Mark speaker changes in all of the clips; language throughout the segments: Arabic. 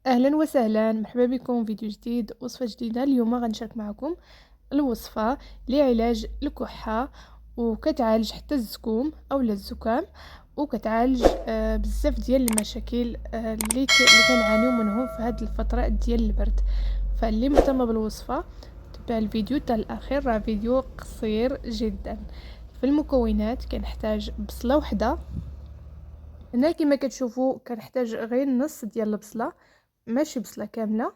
Speaker 1: اهلا وسهلا، مرحبا بكم فيديو جديد، وصفه جديده. اليوم غنشارك معكم الوصفه لعلاج الكحه، وكتعالج حتى الزكوم اولا الزكام، وكتعالج بزاف ديال المشاكل اللي كنعانيو منهم في هذه الفتره ديال البرد. فاللي مهتم بالوصفه تبع الفيديو حتى الاخير، راه فيديو قصير جدا. في المكونات كنحتاج بصله وحده. هنا كما كتشوفوا كنحتاج غير نص ديال البصله، ماشي بصله كامله.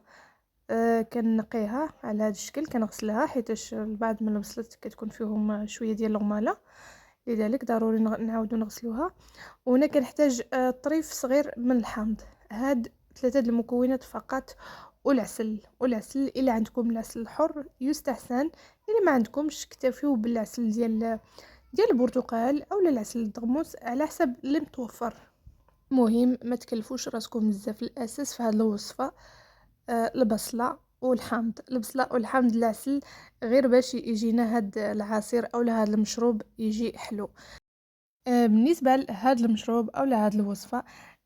Speaker 1: كنقيها على هذا الشكل، كنغسلها حيتاش البعض من البصلات كتكون فيهم شويه ديال الغماله، لذلك ضروري نعاودو نغسلوها. وهنا كنحتاج طريف صغير من الحامض. هاد ثلاثه المكونات فقط. والعسل الا عندكم العسل الحر يستحسن، الا ما عندكمش اكتفيو بالعسل ديال البرتقال اولا العسل الدغموس على حسب اللي متوفر. مهم ما تكلفوش راسكم بزاف. الاساس في هذه الوصفه البصله والحامض. البصله والحامض، العسل غير باش يجينا هاد العصير او هذا المشروب يجي حلو. بالنسبه لهذا المشروب او هذه الوصفه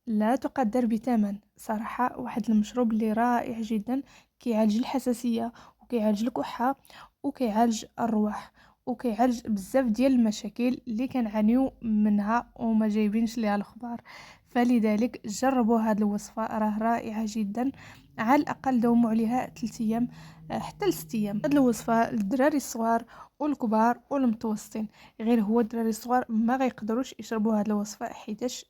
Speaker 1: لا تقدر بثمن. صراحه واحد المشروب اللي رائع جدا، كيعالج الحساسيه وكيعالج الكحه وكيعالج الروح وكيعالج بزاف ديال المشاكل اللي كنعانيو منها وما جايبينش ليها الاخبار. فلذلك جربوا هذه الوصفه، راه رائعه جدا. على الاقل دوموا عليها 3 ايام حتى ل 6 ايام. هذه الوصفه للدراري الصغار والكبار والمتوسطين. غير هو الدراري الصغار ما غيقدروش يشربوا هذه الوصفه، حيتاش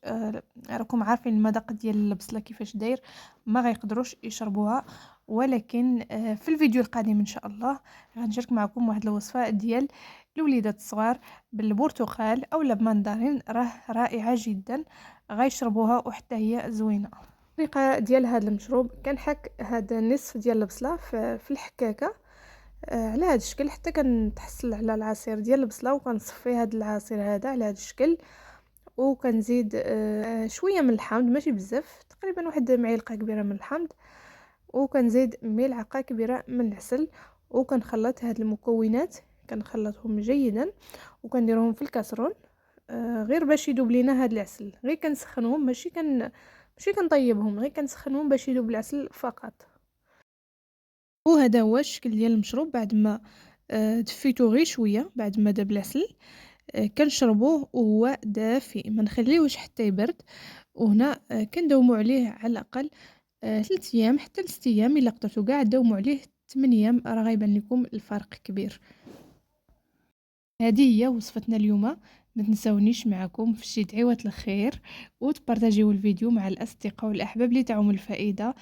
Speaker 1: راكم عارفين المذاق ديال البصله كيفاش داير، ما غيقدروش يشربوها. ولكن في الفيديو القادم ان شاء الله غنشارك معكم واحد الوصفه ديال الوليدات الصغار بالبرتقال اولا بمندرين، راه رائعه جدا، غيشربوها وحتى هي زوينه. الطريقه ديال هذا المشروب، كنحك هذا النصف ديال البصله في الحكاكه على هذا الشكل حتى كنتحصل على العصير ديال البصله، وكنصفي هذا العصير هذا على هذا الشكل. وكنزيد شويه من الحامض، ماشي بزاف، تقريبا واحد معلقه كبيره من الحامض. وكنزيد ملعقه كبيره من العسل. وكنخلط هاد المكونات، كنخلطهم جيدا وكنديرهم في الكاسرون. غير باش يذوب لينا هاد العسل، غير كنسخنهم، ماشي كنطيبهم، غير كنسخنهم باش يذوب العسل فقط. وهذا هو الشكل ديال المشروب بعد ما دفيتو غير شويه، بعد ما داب العسل كنشربوه وهو دافئ، ما نخليوش حتى يبرد. وهنا كنداوموا عليه على الاقل 3 ايام حتى ل 6 ايام. الا قدرتوا كاع داوموا عليه 8 ايام، راه غيبان لكم الفرق كبير. هذه هي وصفتنا اليوم. ما تنساونيش معكم في شي دعوات الخير، وتبارطاجيو الفيديو مع الاصدقاء والاحباب اللي تعم الفائده.